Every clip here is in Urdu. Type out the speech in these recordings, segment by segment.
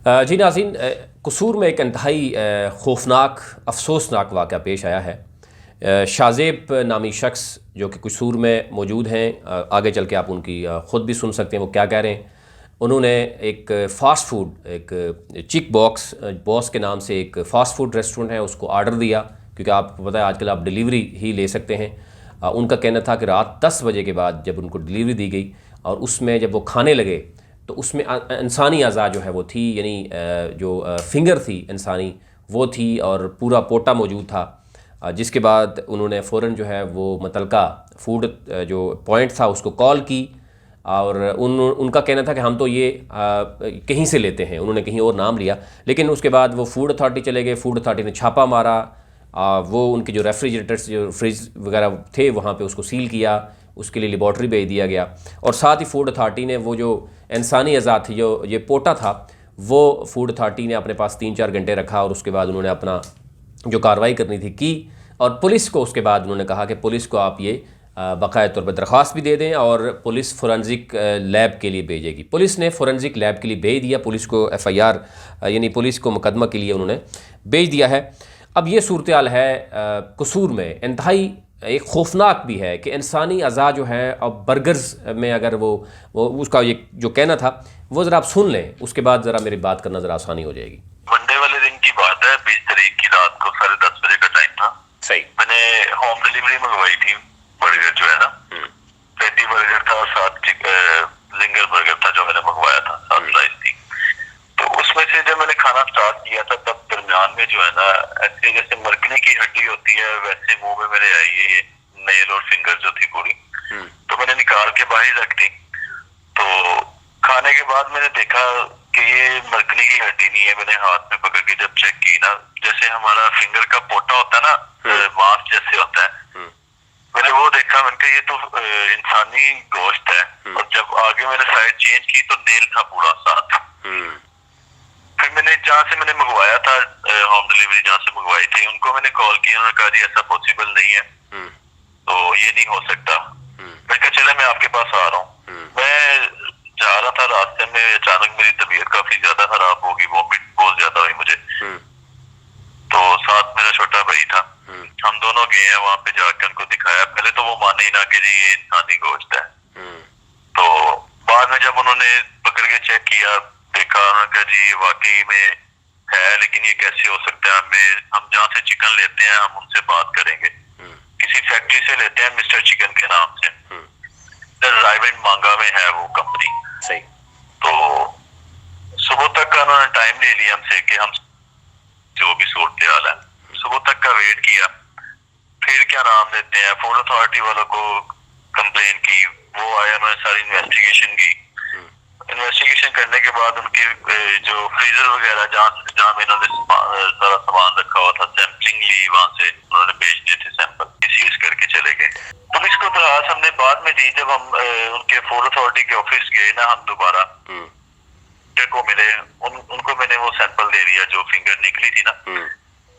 جی ناظرین، قصور میں ایک انتہائی خوفناک افسوسناک واقعہ پیش آیا ہے۔ شاذیب نامی شخص جو کہ قصور میں موجود ہیں، آگے چل کے آپ ان کی خود بھی سن سکتے ہیں وہ کیا کہہ رہے ہیں۔ انہوں نے ایک فاسٹ فوڈ، ایک چک باس کے نام سے ایک فاسٹ فوڈ ریسٹورنٹ ہے، اس کو آرڈر دیا، کیونکہ آپ کو پتہ ہے آج کل آپ ڈیلیوری ہی لے سکتے ہیں۔ ان کا کہنا تھا کہ رات 10 بجے کے بعد جب ان کو ڈیلیوری دی گئی اور اس میں جب وہ کھانے لگے تو اس میں انسانی اعضاء جو ہے وہ تھی، یعنی جو فنگر تھی انسانی وہ تھی اور پورا پوٹا موجود تھا، جس کے بعد انہوں نے فوراً جو ہے وہ متعلقہ فوڈ جو پوائنٹ تھا اس کو کال کی، اور ان کا کہنا تھا کہ ہم تو یہ کہیں سے لیتے ہیں، انہوں نے کہیں اور نام لیا، لیکن اس کے بعد وہ فوڈ اتھارٹی چلے گئے، فوڈ اتھارٹی نے چھاپا مارا، وہ ان کے جو ریفریجریٹرس جو فریج وغیرہ تھے وہاں پہ اس کو سیل کیا، اس کے لیے لیبارٹری بھیج دیا گیا، اور ساتھ ہی فوڈ اتھارٹی نے وہ جو انسانی اعضاء تھی، جو یہ پوٹا تھا، وہ فوڈ اتھارٹی نے اپنے پاس 3-4 گھنٹے رکھا، اور اس کے بعد انہوں نے اپنا جو کارروائی کرنی تھی کی، اور پولیس کو اس کے بعد انہوں نے کہا کہ پولیس کو آپ یہ باقاعدہ طور پر درخواست بھی دے دیں اور پولیس فورنزک لیب کے لیے بھیجے گی۔ پولیس نے فورنزک لیب کے لیے بھیج دیا، پولیس کو FIR یعنی پولیس کو مقدمہ کے لیے انہوں نے بھیج دیا ہے۔ اب یہ صورتحال ہے قصور میں، انتہائی ایک خوفناک بھی ہے کہ انسانی اعضاء جو ہے اب برگرز میں اگر وہ اس کا یہ جو کہنا تھا وہ ذرا آپ سن لیں، اس کے بعد ذرا میری بات کرنا ذرا آسانی ہو جائے گی۔ منڈے والے دن کی بات ہے، 20 تاریخ کی رات کو 10:30 بجے کا ٹائم تھا۔ صحیح۔ میں نے ہوم ڈیلیوری منگوائی تھی، برگر جو ہے نا، پیٹی برگر تھا، ساتھ زنگر برگر تھا جو میں نے منگوایا تھا، ساتھ سلائس تھی۔ تو اس میں سے جب میں نے کھانا سٹارٹ کیا تھا تب درمیان میں جو ہے نا ایسے جیسے مرکنے کی ہڈی ہوتی ہے ویسے منہ میں میرے آئی ہے یہ نیل اور فنگر جو تھی پوری، تو میں نے نکال کے باہر رکھ دی۔ تو کھانے کے بعد میں نے دیکھا کہ یہ مرکنے کی ہڈی نہیں ہے، میں نے ہاتھ میں پکڑ کے جب چیک کی نا، جیسے ہمارا فنگر کا پوٹا ہوتا ہے نا، ماس جیسے ہوتا ہے، میں نے وہ دیکھا، میں نے کہا یہ تو انسانی گوشت ہے، اور جب آگے میں نے سائڈ چینج کی تو نیل تھا پورا ساتھ۔ پھر میں نے جہاں سے میں نے منگوایا تھا، ہوم ڈیلیوری جہاں سے منگوائی تھی، ان کو میں نے کال کی، انہوں نے کہا جی ایسا پاسبل نہیں ہے، تو یہ نہیں ہو سکتا۔ میں نے کہا چلے میں آپ کے پاس آ رہا ہوں۔ میں جا رہا تھا، راستے میں اچانک میری طبیعت کافی زیادہ خراب ہوگی، وامٹ بہت زیادہ ہوئی مجھے، تو ساتھ میرا چھوٹا بھائی تھا، ہم دونوں گئے ہیں وہاں پہ، جا کے ان کو دکھایا، پہلے تو وہ مانے ہی نہ کہ جی یہ انسانی گوشت ہے۔ تو بعد میں جب انہوں نے پکڑ کے چیک کیا، دیکھا، انہوں نے کہا جی یہ واقعی میں ہے، لیکن یہ کیسے ہو سکتا ہے، ہم جہاں سے چکن لیتے ہیں ہم ان سے بات کریں گے، کسی فیکٹری سے لیتے ہیں مسٹر چکن کے نام سے، رائیونڈ مانگا میں ہے وہ کمپنی۔ صحیح۔ تو صبح تک کا انہوں نے ٹائم لے لیا ہم سے کہ ہم جو بھی صورتحال ہے، صبح تک کا ویٹ کیا، پھر کیا نام لیتے ہیں فوڈ اتھارٹی والوں کو کمپلین کی، وہ آیا، انہوں نے ساری انویسٹیگیشن کی۔ انویسٹیگیشن کرنے کے بعد ان کی جو فریزر وغیرہ جہاں میں انہوں نے سارا سامان رکھا ہوا تھا، سیمپلنگ لی، وہاں سے انہوں نے بھیجنے تھے سیمپل، سیز کر کے چلے گئے۔ پولیس کو درخواست ہم نے بعد میں دی، جب ہم ان کے فوڈ اتھارٹی کے آفس گئے نا، ہم دوبارہ کو ملے، ان کو میں نے وہ سیمپل دے دیا جو فنگر نکلی تھی نا،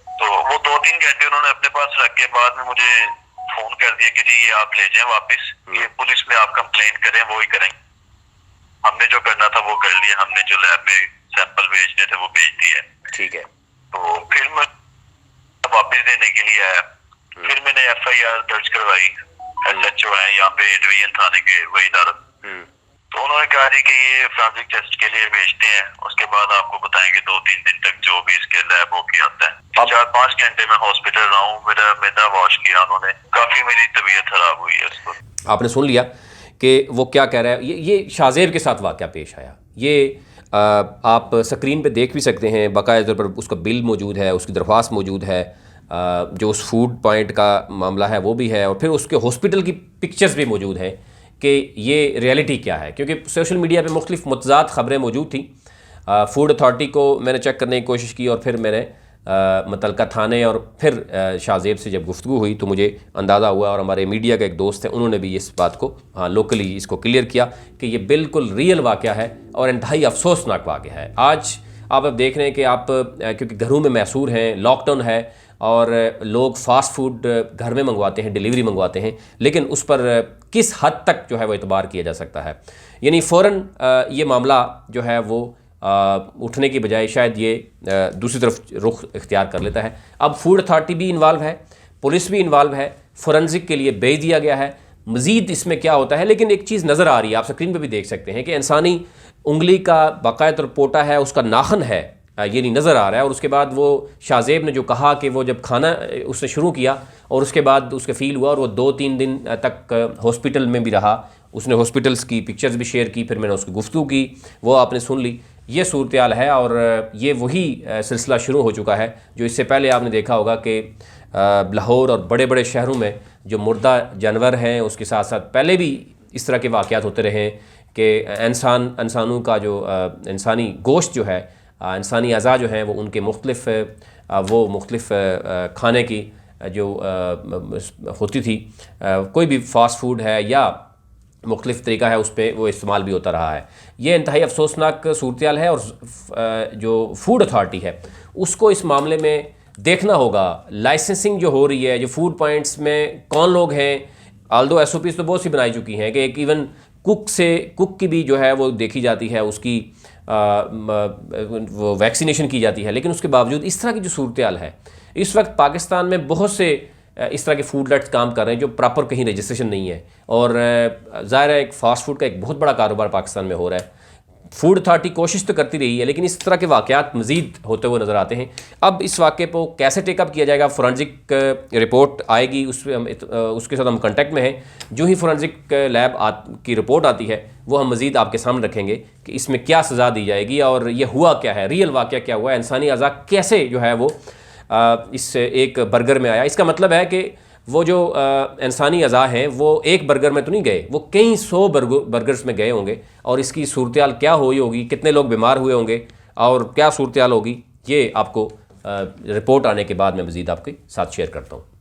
تو وہ 2-3 گھنٹے انہوں نے اپنے پاس رکھ کے بعد میں مجھے فون کر دیا کہ جی یہ آپ لے جائیں واپس، یہ پولیس میں آپ کمپلین کریں، وہی کریں۔ ہم نے جو کرنا تھا وہ کر لیا، ہم نے جو لیب میں سیمپل بھیجنے تھے وہ بھیج دیے۔ ٹھیک ہے۔ تو پھر میں واپس دینے کے لیے آیا، پھر میں نے FIR درج کروائی، SHO ہے یہاں پہ ڈویژن تھانے کے وہی عدالت، تو انہوں نے کہا جی کہ یہ فورنزک ٹیسٹ کے لیے بھیجتے ہیں، اس کے بعد آپ کو بتائیں گے 2-3 دن تک جو بھی اس کے لیب ہو کے آتا ہے۔ 4-5 گھنٹے میں ہاسپٹل رہا ہوں، میرا معدہ واش کیا انہوں نے، کافی میری طبیعت خراب ہوئی ہے اس کو۔ آپ نے سن لیا کہ وہ کیا کہہ رہا ہے۔ یہ شاذیب کے ساتھ واقعہ پیش آیا، یہ آپ سکرین پہ دیکھ بھی سکتے ہیں، باقاعدہ طور پر اس کا بل موجود ہے، اس کی درخواست موجود ہے، جو اس فوڈ پوائنٹ کا معاملہ ہے وہ بھی ہے، اور پھر اس کے ہاسپٹل کی پکچرز بھی موجود ہیں کہ یہ ریئلٹی کیا ہے، کیونکہ سوشل میڈیا پہ مختلف متضاد خبریں موجود تھیں۔ فوڈ اتھارٹی کو میں نے چیک کرنے کی کوشش کی، اور پھر میں نے متعلقہ تھانے اور پھر شاذیب سے جب گفتگو ہوئی تو مجھے اندازہ ہوا، اور ہمارے میڈیا کا ایک دوست ہے انہوں نے بھی اس بات کو لوکلی اس کو کلیئر کیا کہ یہ بالکل ریئل واقعہ ہے اور انتہائی افسوسناک واقعہ ہے۔ آج آپ اب دیکھ رہے ہیں کہ آپ کیونکہ گھروں میں محصور ہیں، لاک ڈاؤن ہے، اور لوگ فاسٹ فوڈ گھر میں منگواتے ہیں، ڈیلیوری منگواتے ہیں، لیکن اس پر کس حد تک جو ہے وہ اعتبار کیا جا سکتا ہے۔ یعنی فوراً یہ معاملہ جو ہے وہ اٹھنے کی بجائے شاید یہ دوسری طرف رخ اختیار کر لیتا ہے۔ اب فوڈ اتھارٹی بھی انوالو ہے، پولیس بھی انوالو ہے، فورنزک کے لیے بھیج دیا گیا ہے۔ مزید اس میں کیا ہوتا ہے، لیکن ایک چیز نظر آ رہی ہے، آپ اسکرین پہ بھی دیکھ سکتے ہیں کہ انسانی انگلی کا باقاعدہ طور پوٹا ہے، اس کا ناخن ہے، یہ نہیں نظر آ رہا ہے۔ اور اس کے بعد وہ شاہ زیب نے جو کہا کہ وہ جب کھانا اس نے شروع کیا اور اس کے بعد اس کے فیل ہوا اور وہ 2-3 دن تک ہاسپٹل میں بھی رہا، اس نے ہاسپٹلس کی پکچرز بھی شیئر کی، پھر میں نے اس کی گفتگو کی، وہ آپ نے سن لی۔ یہ صورتحال ہے اور یہ وہی سلسلہ شروع ہو چکا ہے جو اس سے پہلے آپ نے دیکھا ہوگا کہ لاہور اور بڑے بڑے شہروں میں جو مردہ جانور ہیں اس کے ساتھ ساتھ پہلے بھی اس طرح کے واقعات ہوتے رہے ہیں کہ انسانوں کا جو انسانی گوشت جو ہے، انسانی اعضاء جو ہیں وہ ان کے مختلف کھانے کی جو ہوتی تھی، کوئی بھی فاسٹ فوڈ ہے یا مختلف طریقہ ہے، اس پہ وہ استعمال بھی ہوتا رہا ہے۔ یہ انتہائی افسوسناک صورتحال ہے اور جو فوڈ اتھارٹی ہے اس کو اس معاملے میں دیکھنا ہوگا۔ لائسنسنگ جو ہو رہی ہے، جو فوڈ پوائنٹس میں کون لوگ ہیں، آلدو ایس او پیز تو بہت سی بنائی چکی ہیں کہ ایک ایون کک کی بھی جو ہے وہ دیکھی جاتی ہے، اس کی وہ ویکسینیشن کی جاتی ہے، لیکن اس کے باوجود اس طرح کی جو صورتحال ہے اس وقت پاکستان میں بہت سے اس طرح کے فوڈ لیٹس کام کر رہے ہیں جو پراپر کہیں رجسٹریشن نہیں ہے، اور ظاہر ہے ایک فاسٹ فوڈ کا ایک بہت بڑا کاروبار پاکستان میں ہو رہا ہے۔ فوڈ اتھارٹی کوشش تو کرتی رہی ہے لیکن اس طرح کے واقعات مزید ہوتے ہوئے نظر آتے ہیں۔ اب اس واقعے کو کیسے ٹیک اپ کیا جائے گا، فورنزک رپورٹ آئے گی، اس کے ساتھ ہم کنٹیکٹ میں ہیں۔ جو ہی فورنزک لیب کی رپورٹ آتی ہے وہ ہم مزید آپ کے سامنے رکھیں گے کہ اس میں کیا سزا دی جائے گی اور یہ ہوا کیا ہے، ریئل واقعہ کیا ہوا ہے، انسانی اعضاء کیسے جو ہے وہ اس ایک برگر میں آیا۔ اس کا مطلب ہے کہ وہ جو انسانی اعضاء ہیں وہ ایک برگر میں تو نہیں گئے، وہ کئی 100 برگرز میں گئے ہوں گے، اور اس کی صورتحال کیا ہوئی ہوگی، کتنے لوگ بیمار ہوئے ہوں گے اور کیا صورتحال ہوگی، یہ آپ کو رپورٹ آنے کے بعد میں مزید آپ کے ساتھ شیئر کرتا ہوں۔